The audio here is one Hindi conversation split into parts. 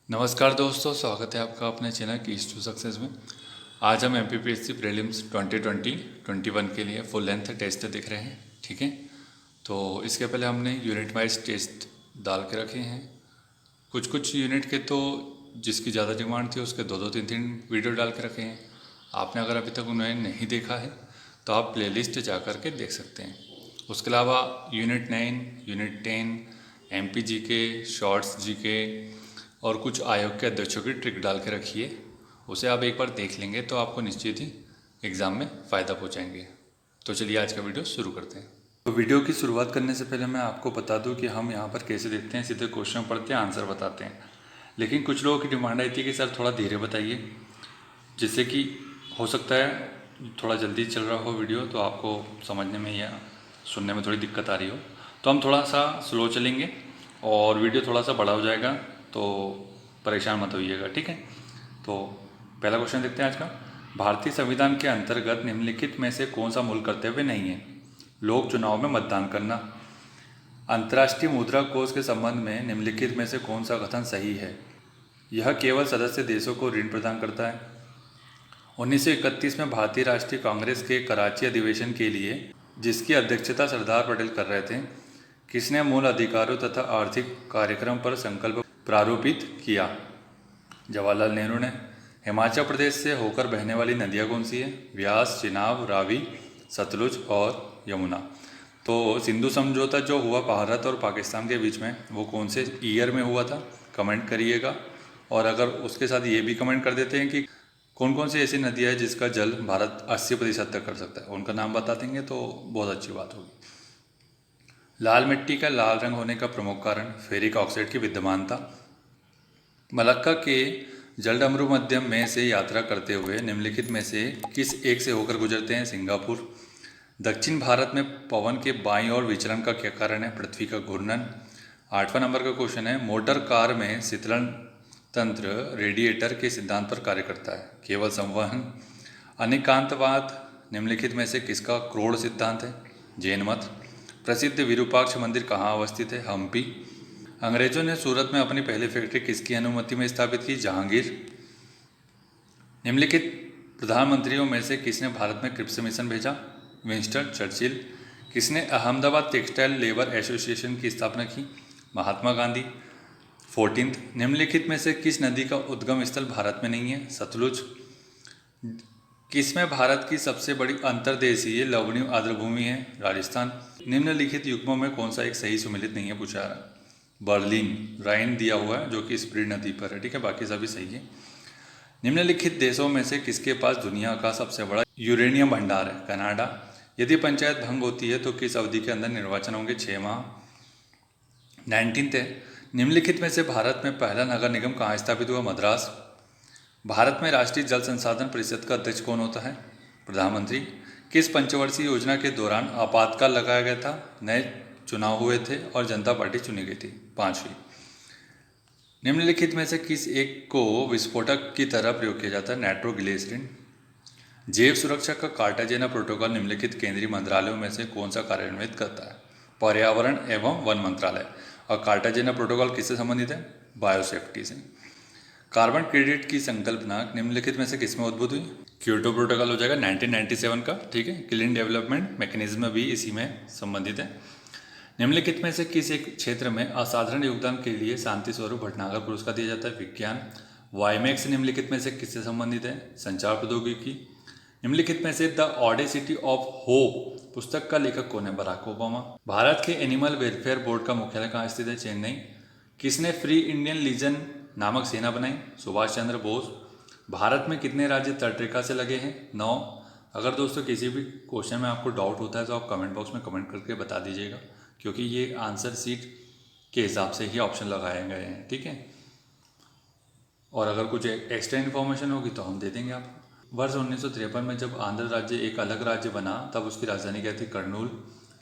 नमस्कार दोस्तों, स्वागत है आपका अपने चैनल कीज टू सक्सेस में। आज हम MPPSC प्रीलिम्स 2020-21 के लिए फुल लेंथ टेस्ट देख रहे हैं। ठीक है, तो इसके पहले हमने यूनिट वाइज टेस्ट डाल के रखे हैं। कुछ यूनिट के तो जिसकी ज़्यादा डिमांड थी उसके दो तीन वीडियो डाल के रखे हैं। आपने अगर अभी तक उन्हें नहीं देखा है तो आप प्लेलिस्ट जा कर के देख सकते हैं। उसके अलावा unit 9, unit 10, MP GK, shorts GK और कुछ आयोग के अध्यक्षों की ट्रिक डाल के रखी है। उसे आप एक बार देख लेंगे तो आपको निश्चित ही एग्ज़ाम में फ़ायदा पहुंचाएंगे। तो चलिए आज का वीडियो शुरू करते हैं। तो वीडियो की शुरुआत करने से पहले मैं आपको बता दूं कि हम यहाँ पर कैसे देखते हैं, सीधे क्वेश्चन पढ़ते हैं, आंसर बताते हैं। लेकिन कुछ लोगों की डिमांड आई थी कि सर थोड़ा धीरे बताइए, जिससे कि हो सकता है थोड़ा जल्दी चल रहा हो वीडियो तो आपको समझने में या सुनने में थोड़ी दिक्कत आ रही हो। तो हम थोड़ा सा स्लो चलेंगे और वीडियो थोड़ा सा बड़ा हो जाएगा, तो परेशान मत होइएगा। ठीक है, तो पहला क्वेश्चन देखते हैं आज का। भारतीय संविधान के अंतर्गत निम्नलिखित में से कौन सा मूल कर्तव्य नहीं है? लोक चुनाव में मतदान करना। अंतर्राष्ट्रीय मुद्रा कोष के संबंध में निम्नलिखित में से कौन सा कथन सही है? यह केवल सदस्य देशों को ऋण प्रदान करता है। 1931 में भारतीय राष्ट्रीय कांग्रेस के कराची अधिवेशन के लिए, जिसकी अध्यक्षता सरदार पटेल कर रहे थे, किसने मूल अधिकारों तथा आर्थिक कार्यक्रम पर संकल्प प्रारूपित किया? जवाहरलाल नेहरू ने। हिमाचल प्रदेश से होकर बहने वाली नदियाँ कौन सी है? व्यास, चिनाब, रावी, सतलुज और यमुना। तो सिंधु समझौता जो हुआ भारत और पाकिस्तान के बीच में, वो कौन से ईयर में हुआ था? कमेंट करिएगा। और अगर उसके साथ ये भी कमेंट कर देते हैं कि कौन कौन सी ऐसी नदियाँ है जिसका जल भारत 80% तक कर सकता है, उनका नाम बता देंगे तो बहुत अच्छी बात होगी। लाल मिट्टी का लाल रंग होने का प्रमुख कारण फेरिक ऑक्साइड की विद्यमानता। मलक्का के जलडमरू मध्यम में से यात्रा करते हुए निम्नलिखित में से किस एक से होकर गुजरते हैं? सिंगापुर। दक्षिण भारत में पवन के बाईं ओर विचलन का क्या कारण है? पृथ्वी का घूर्णन। 8वां नंबर का क्वेश्चन है, मोटर कार में शीतलन तंत्र रेडिएटर के सिद्धांत पर कार्य करता है? केवल संवहन। अनेकांतवाद निम्नलिखित में से किसका क्रोड़ सिद्धांत है? जैन मत। प्रसिद्ध विरूपाक्ष मंदिर कहाँ अवस्थित है? हम्पी। अंग्रेजों ने सूरत में अपनी पहली फैक्ट्री किसकी अनुमति में स्थापित की? जहांगीर। निम्नलिखित प्रधानमंत्रियों में से किसने भारत में क्रिप्स मिशन भेजा? Winston Churchill. किसने अहमदाबाद टेक्सटाइल लेबर एसोसिएशन की स्थापना की? महात्मा गांधी। 14th, निम्नलिखित में से किस नदी का उद्गम स्थल भारत में नहीं है? सतलुज। किसमें भारत की सबसे बड़ी अंतर्देशीय लवणीय आर्द्रभूमि है? राजस्थान। निम्नलिखित युग्मों में कौन सा एक सही सुमेलित नहीं है पूछा रहा? बर्लिन राइन दिया हुआ है जो कि स्प्रीड नदी पर है। ठीक है, बाकी सभी सही है। निम्नलिखित देशों में से किसके पास दुनिया का सबसे बड़ा यूरेनियम भंडार है? कनाडा। यदि पंचायत भंग होती है तो किस अवधि के अंदर निर्वाचन होंगे? 6 माह। 19th है, निम्नलिखित में से भारत में पहला नगर निगम कहाँ स्थापित हुआ? मद्रास। भारत में राष्ट्रीय जल संसाधन परिषद का अध्यक्ष कौन होता है? प्रधानमंत्री। किस पंचवर्षीय योजना के दौरान आपातकाल लगाया गया था? नए चुनाव हुए थे और जनता पार्टी चुनी गई थी। 5वीं। निम्नलिखित में से किस एक को विस्फोटक की तरह प्रयोग किया जाता है? नाइट्रोग्लिसरीन। जैव सुरक्षा का कार्टाजेना प्रोटोकॉल निम्नलिखित केंद्रीय मंत्रालयों में से कौन सा कार्यान्वित करता है? पर्यावरण एवं वन मंत्रालय। और कार्टाजेना प्रोटोकॉल किससे संबंधित है? बायोसेफ्टी से। कार्बन क्रेडिट की संकल्पना निम्नलिखित में से किसमें उद्भूत हुई? क्योटो प्रोटोकॉल हो जाएगा 1997 का। ठीक है, क्लीन डेवलपमेंट मैकेनिज्म भी इसी में संबंधित है। निम्नलिखित में से किस एक क्षेत्र में असाधारण योगदान के लिए शांति स्वरूप भटनागर पुरस्कार दिया जाता है? विज्ञान। वाईमैक्स निम्नलिखित में से किससे संबंधित है? संचार प्रौद्योगिकी। निम्नलिखित में से द ऑडेसिटी ऑफ होप पुस्तक का लेखक कौन है? Barack Obama. भारत के एनिमल वेलफेयर बोर्ड का मुख्यालय कहाँ स्थित है? चेन्नई। किसने फ्री इंडियन लीजन नामक सेना बनाई? सुभाष चंद्र बोस। भारत में कितने राज्य तटरेखा से लगे हैं? 9। अगर दोस्तों किसी भी क्वेश्चन में आपको डाउट होता है तो आप कमेंट बॉक्स में कमेंट करके बता दीजिएगा, क्योंकि ये आंसर सीट के हिसाब से ही ऑप्शन लगाए गए हैं। ठीक है, और अगर कुछ एक्स्ट्रा इन्फॉर्मेशन होगी तो हम दे देंगे आपको। वर्ष 1953 में जब आंध्र राज्य एक अलग राज्य बना तब उसकी राजधानी क्या थी? कर्नूल।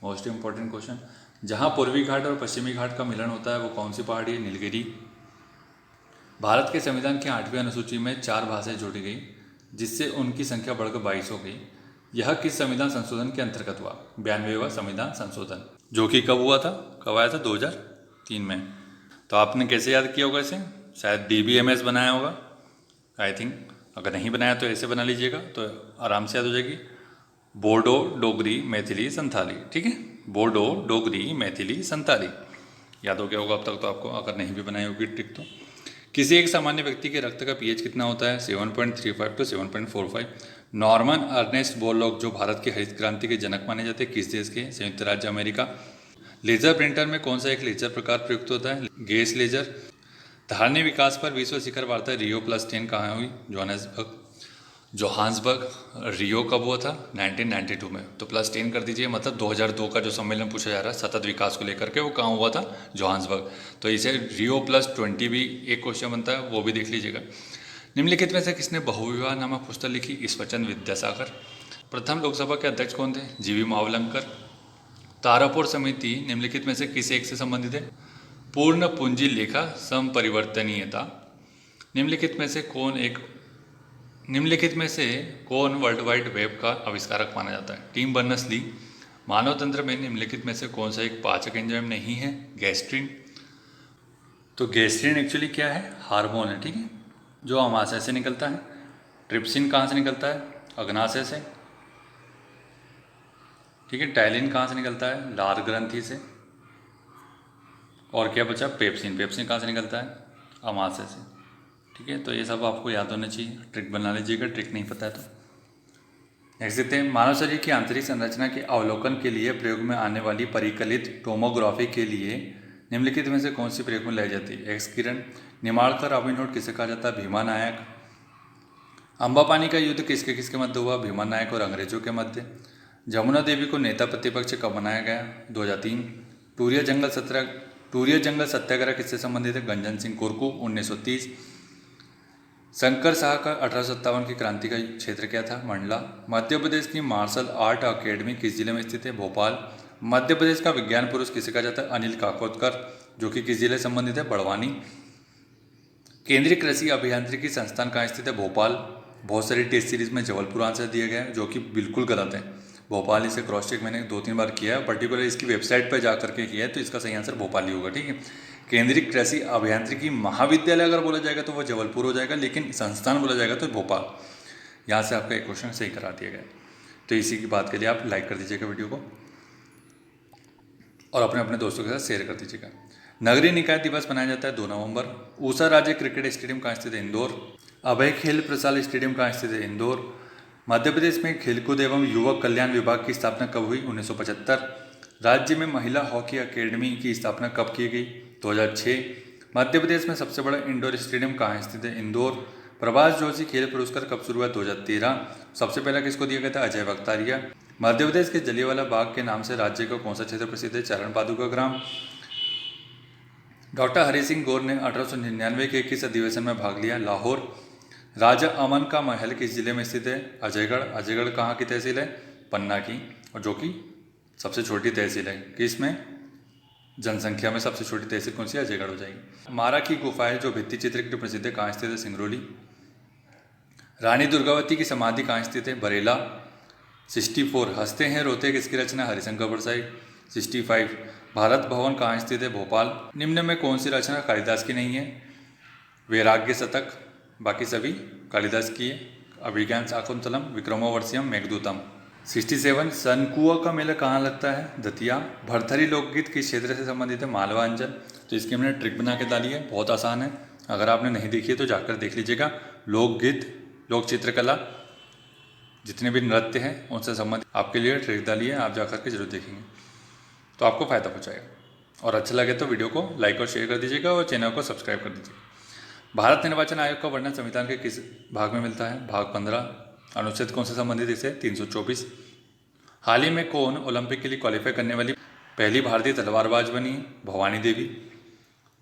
मोस्ट इंपॉर्टेंट क्वेश्चन, जहाँ पूर्वी घाट और पश्चिमी घाट का मिलन होता है वो कौन सी पहाड़ी है? नीलगिरी। भारत के संविधान की 8वीं अनुसूची में 4 भाषाएं जोड़ी गई, जिससे उनकी संख्या बढ़कर 22 हो गई। यह किस संविधान संशोधन के अंतर्गत हुआ? 92वां संविधान संशोधन, जो कि कब हुआ था? कब आया था? 2003 में। तो आपने कैसे याद किया होगा इसे? शायद DBMS बनाया होगा आई थिंक, अगर नहीं बनाया तो ऐसे बना लीजिएगा तो आराम से याद हो जाएगी। बोडो डोगरी मैथिली संथाली, ठीक है, बोडो डोगरी मैथिली संथाली, याद हो गया होगा अब तक तो आपको, अगर नहीं भी बनाई होगी ट्रिक तो। किसी एक सामान्य व्यक्ति के रक्त का pH कितना होता है? 7.35 टू 7.45। नॉर्मन अर्नेस्ट बोरलॉग जो भारत की हरित क्रांति के जनक माने जाते हैं, किस देश के? संयुक्त राज्य अमेरिका। लेजर प्रिंटर में कौन सा एक लेजर प्रकार प्रयुक्त होता है? Gas laser. धारणीय विकास पर विश्व शिखर वार्ता रियो प्लस 10 कहाँ हुई? जोहान्सबर्ग। रियो कब हुआ था? 1992 में। तो +10 कर दीजिए, मतलब 2002 का जो सम्मेलन पूछा जा रहा है सतत विकास को लेकर के, वो कहाँ हुआ था? जोहान्सबर्ग। तो इसे रियो +20 भी एक क्वेश्चन बनता है, वो भी देख लीजिएगा। निम्नलिखित में से किसने बहुविवाह नामक पुस्तक लिखी? ईश्वरचंद्र विद्यासागर। प्रथम लोकसभा के अध्यक्ष कौन थे? जीवी मावलंकर। तारापुर समिति निम्नलिखित में से किस एक से संबंधित है? पूर्ण पूंजी लेखा संपरिवर्तनीयता। निम्नलिखित में से कौन वर्ल्ड वाइड वेब का आविष्कारक माना जाता है? Tim Berners Lee. मानव तंत्र में निम्नलिखित में से कौन सा एक पाचक एंजाइम नहीं है? गैस्ट्रिन। तो गैस्ट्रिन एक्चुअली क्या है? हार्मोन है, ठीक है, जो अमाशय से निकलता है। ट्रिप्सिन कहाँ से निकलता है? अग्नाशय से, ठीक है। टाइलिन कहाँ से निकलता है? लार ग्रंथि से। और क्या बचा? पेप्सिन। पेप्सिन कहाँ से निकलता है? अमाशय से, ठीक है। तो ये सब आपको याद होना चाहिए, ट्रिक बना लीजिएगा, ट्रिक नहीं पता है तो। नेक्स्ट देखते हैं, मानव शरीर की आंतरिक संरचना के अवलोकन के लिए प्रयोग में आने वाली परिकलित टोमोग्राफी के लिए निम्नलिखित में से कौन सी प्रयोग में लाई जाती है? एक्स किरण। निमाड़कर रॉबिन हुड किसे कहा जाता है? भीमा नायक। अम्बापानी का युद्ध किसके किसके मध्य हुआ? भीमा नायक और अंग्रेजों के मध्य। जमुना देवी को नेता प्रतिपक्ष कब बनाया गया? 2003। टूरिया जंगल सत्याग्रह किससे संबंधित है? गंजन सिंह कुरकू, 1930। शंकर शाह का 1857 की क्रांति का क्षेत्र क्या था? मंडला। मध्य प्रदेश की मार्शल आर्ट अकेडमी किस जिले में स्थित है? भोपाल। मध्य प्रदेश का विज्ञान पुरुष किसे कहा जाता है? अनिल काकोदकर, जो कि किस जिले से संबंधित है? बड़वानी। केंद्रीय कृषि अभियांत्रिकी संस्थान कहाँ स्थित है? भोपाल। बहुत सारी टेस्ट सीरीज में जबलपुर आंसर दिया गया है, जो कि बिल्कुल गलत है। भोपाल, इसे क्रॉस चेक मैंने 2-3 बार किया है, पर्टिकुलर इसकी वेबसाइट पर जा करके किया है, तो इसका सही आंसर भोपाल ही होगा, ठीक है। केंद्रीय कृषि अभियांत्रिकी महाविद्यालय अगर बोला जाएगा तो वह जबलपुर हो जाएगा, लेकिन संस्थान बोला जाएगा तो भोपाल। यहाँ से आपका एक क्वेश्चन सही करा दिया गया। तो इसी की बात के लिए आप लाइक कर दीजिएगा वीडियो को और अपने अपने दोस्तों के साथ शेयर कर दीजिएगा। नगरीय निकाय दिवस मनाया जाता है 2 नवंबर। ऊषा राज्य क्रिकेट स्टेडियम कहाँ स्थित है? इंदौर। अभय खेल प्रसाल स्टेडियम कहाँ स्थित है? इंदौर। मध्य प्रदेश में खेलकूद एवं युवक कल्याण विभाग की स्थापना कब हुई? 1975। राज्य में महिला हॉकी अकेडमी की स्थापना कब की गई? 2006। मध्य प्रदेश में सबसे बड़ा इंडोर स्टेडियम कहाँ स्थित है? इंदौर। प्रभाष जोशी खेल पुरस्कार कब शुरू हुआ? 2013। सबसे पहला किसको दिया गया था? अजय बख्तारिया। मध्य प्रदेश के जलियांवाला बाग के नाम से राज्य का कौन सा क्षेत्र प्रसिद्ध है? चरण पादुका ग्राम। डॉक्टर हरि सिंह गौर ने 1899 के किस अधिवेशन में भाग लिया? लाहौर। राजा अमन का महल किस जिले में स्थित है? अजयगढ़। अजयगढ़ कहाँ की तहसील है? पन्ना की, और जो कि सबसे छोटी तहसील है। किसमें? जनसंख्या में सबसे छोटी तहसील कौन सी? अजयगढ़ हो जाएगी। मारा की गुफाएं जो भित्ति चित्र के लिए प्रसिद्ध है कहाँ स्थित है? सिंगरौली। रानी दुर्गावती की समाधि कहाँ स्थित है? बरेला। 64 हंसते हैं रोते किसकी रचना? हरिशंकर परसाई। 65 भारत भवन कहाँ स्थित है? भोपाल। निम्न में कौन सी रचना कालिदास की नहीं है? वैराग्य शतक। बाकी सभी कालिदास की है। अभिज्ञान शाकुंतलम, विक्रमोर्वशीयम, मेघदूतम। 67 सनकुआ का मेला कहाँ लगता है? दतिया। भरथरी लोकगीत किस क्षेत्र से संबंधित है? मालवा अंचल। तो इसकी हमने ट्रिक बना के डाली है, बहुत आसान है, अगर आपने नहीं देखी है तो जाकर देख लीजिएगा। लोकगीत, लोक चित्रकला, जितने भी नृत्य हैं उनसे संबंधित आपके लिए ट्रिक डाली है, आप जाकर के जरूर देखेंगे तो आपको फ़ायदा पहुँचाएगा। और अच्छा लगे तो वीडियो को लाइक और शेयर कर दीजिएगा और चैनल को सब्सक्राइब कर दीजिएगा। भारत निर्वाचन आयोग का वर्णन संविधान के किस भाग में मिलता है? भाग 15। अनुच्छेद कौन से संबंधित इसे? 324। हाल ही में कौन ओलंपिक के लिए क्वालिफाई करने वाली पहली भारतीय तलवारबाज बनी? भवानी देवी।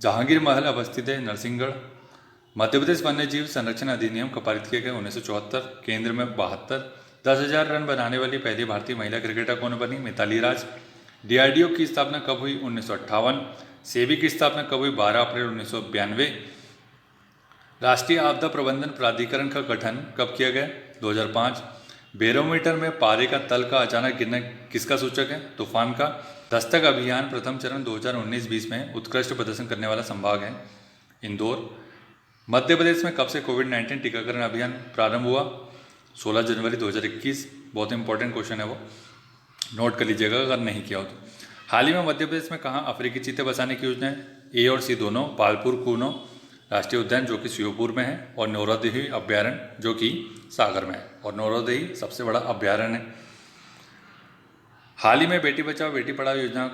जहांगीर महल अवस्थित है? नरसिंहगढ़। मध्य प्रदेश वन्य जीव संरक्षण अधिनियम कब पारित किया गया? 1974। केंद्र में 72। 10,000 रन बनाने वाली पहली भारतीय महिला क्रिकेटर कौन बनी? मिताली राज। DRDO की स्थापना कब हुई? 1958। सेबी की स्थापना कब हुई? 12 अप्रैल 1992। राष्ट्रीय आपदा प्रबंधन प्राधिकरण का गठन कब किया गया? 2005। बैरोमीटर में पारे का तल का अचानक गिरना किसका सूचक है? तूफान का। दस्तक अभियान प्रथम चरण 2019-20 में उत्कृष्ट प्रदर्शन करने वाला संभाग है? इंदौर। मध्य प्रदेश में कब से कोविड-19 टीकाकरण अभियान प्रारंभ हुआ? 16 जनवरी 2021। बहुत इंपॉर्टेंट क्वेश्चन है वो, नोट कर लीजिएगा अगर नहीं किया हो तो। हाल ही में मध्य प्रदेश में कहाँ अफ्रीकी चीते बसाने की योजना है? ए और सी दोनों। पालपुर कूनो राष्ट्रीय उद्यान जो कि श्योपुर में है, और नौरोदेही अभ्यारण्य जो कि सागर में है, और नौरोदेही सबसे बड़ा अभ्यारण्य है। हाल ही में बेटी बचाओ बेटी पढ़ाओ योजना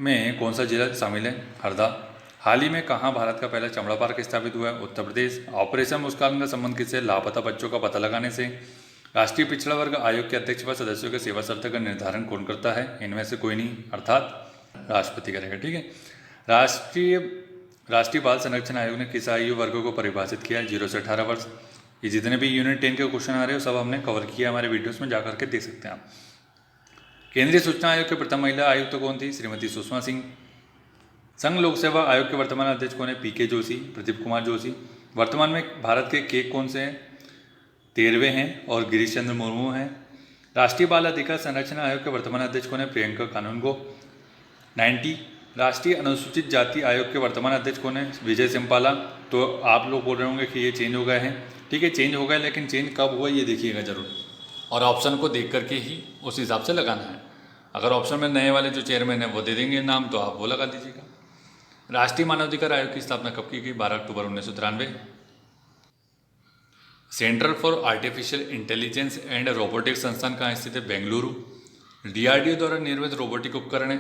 में कौन सा जिला शामिल है? हरदा। हाल ही में कहाँ भारत का पहला चमड़ा पार्क स्थापित हुआ है? उत्तर प्रदेश। ऑपरेशन मुस्कान का संबंध किससे? लापता बच्चों का पता लगाने से। राष्ट्रीय पिछड़ा वर्ग आयोग के अध्यक्ष व सदस्यों के सेवा शर्त का निर्धारण कौन करता है? इनमें से कोई नहीं, अर्थात राष्ट्रपति करेगा। ठीक है। राष्ट्रीय बाल संरक्षण आयोग ने किस आयु वर्ग को परिभाषित किया है? 0 से 18 वर्ष। ये जितने भी यूनिट 10 के क्वेश्चन आ रहे हो सब हमने कवर किया हमारे वीडियोस में, जाकर के देख सकते हैं आप। केंद्रीय सूचना आयोग के प्रथम महिला आयुक्त कौन थी? श्रीमती सुषमा सिंह। संघ लोक सेवा आयोग के वर्तमान अध्यक्ष कौन है? पीके जोशी, प्रदीप कुमार जोशी। वर्तमान में भारत के केक कौन से हैं? 13वें हैं, और गिरीश चंद्र मुर्मू हैं। राष्ट्रीय बाल अधिकार संरक्षण आयोग के वर्तमान अध्यक्ष कौन है? प्रियंका कानूनगो। 90। राष्ट्रीय अनुसूचित जाति आयोग के वर्तमान अध्यक्ष कौन है? विजय सिंपाला। तो आप लोग बोल रहे होंगे कि ये चेंज हो गए हैं। ठीक है, चेंज हो गए, लेकिन चेंज कब हुआ ये देखिएगा जरूर, और ऑप्शन को देख करके ही उस हिसाब से लगाना है। अगर ऑप्शन में नए वाले जो चेयरमैन है वो दे देंगे नाम, तो आप वो लगा दीजिएगा। राष्ट्रीय मानवाधिकार आयोग की स्थापना कब की गई? 12 अक्टूबर 1993। Centre for artificial intelligence and robotics संस्थान कहाँ स्थित है? बेंगलुरु। डीआरडीओ द्वारा निर्मित रोबोटिक उपकरण है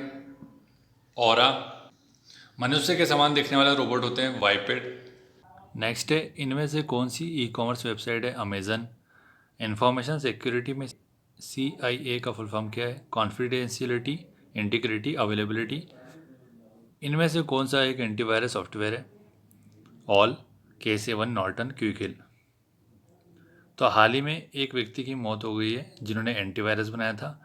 ऑरा। मनुष्य के समान दिखने वाले रोबोट होते हैं वाइपेड। नेक्स्ट है, इनमें से कौन सी ई कॉमर्स वेबसाइट है? अमेजन। इंफॉर्मेशन सिक्योरिटी में CIA का फुल फॉर्म क्या है? Confidentiality, integrity, availability. इनमें से कौन सा एक एंटीवायरस सॉफ्टवेयर है? All, K7, Norton, Quick Heal. तो हाल ही में एक व्यक्ति की मौत हो गई है जिन्होंने एंटीवायरस बनाया था,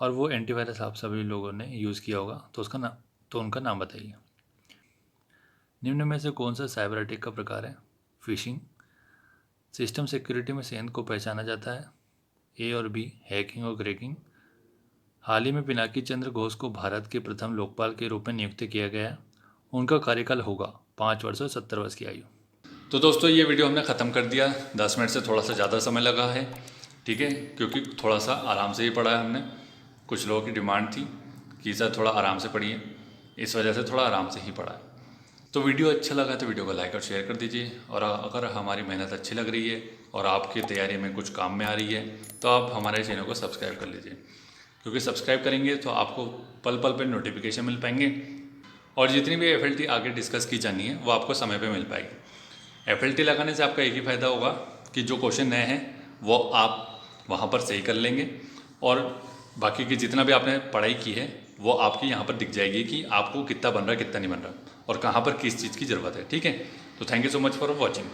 और वो एंटीवायरस आप सभी लोगों ने यूज़ किया होगा, तो उनका नाम बताइए। निम्न में से कौन सा साइबर अटैक का प्रकार है? फिशिंग। सिस्टम सिक्योरिटी में सेंध को पहचाना जाता है? A और B, हैकिंग और क्रैकिंग। हाल ही में पिनाकी चंद्र घोष को भारत के प्रथम लोकपाल के रूप में नियुक्त किया गया है। उनका कार्यकाल होगा 5 वर्ष और 70 वर्ष की आयु। तो दोस्तों ये वीडियो हमने ख़त्म कर दिया। 10 मिनट से थोड़ा सा ज़्यादा समय लगा है, ठीक है, क्योंकि थोड़ा सा आराम से ही पढ़ा है हमने। कुछ लोगों की डिमांड थी कि सर थोड़ा आराम से पढ़िए, इस वजह से थोड़ा आराम से ही पढ़ा है। तो वीडियो अच्छा लगा तो वीडियो को लाइक और शेयर कर दीजिए, और अगर हमारी मेहनत अच्छी लग रही है और आपकी तैयारी में कुछ काम में आ रही है तो आप हमारे चैनल को सब्सक्राइब कर लीजिए, क्योंकि सब्सक्राइब करेंगे तो आपको पल पल पे नोटिफिकेशन मिल पाएंगे, और जितनी भी FLT आगे डिस्कस की जानी है वो आपको समय पे मिल पाएगी। FLT लगाने से आपका एक ही फ़ायदा होगा कि जो क्वेश्चन नए हैं वो आप वहाँ पर सही कर लेंगे, और बाकी की जितना भी आपने पढ़ाई की है वो आपकी यहाँ पर दिख जाएगी कि आपको कितना बन रहा है कितना नहीं बन रहा, और कहाँ पर किस चीज़ की ज़रूरत है। ठीक है, तो thank you so much for watching.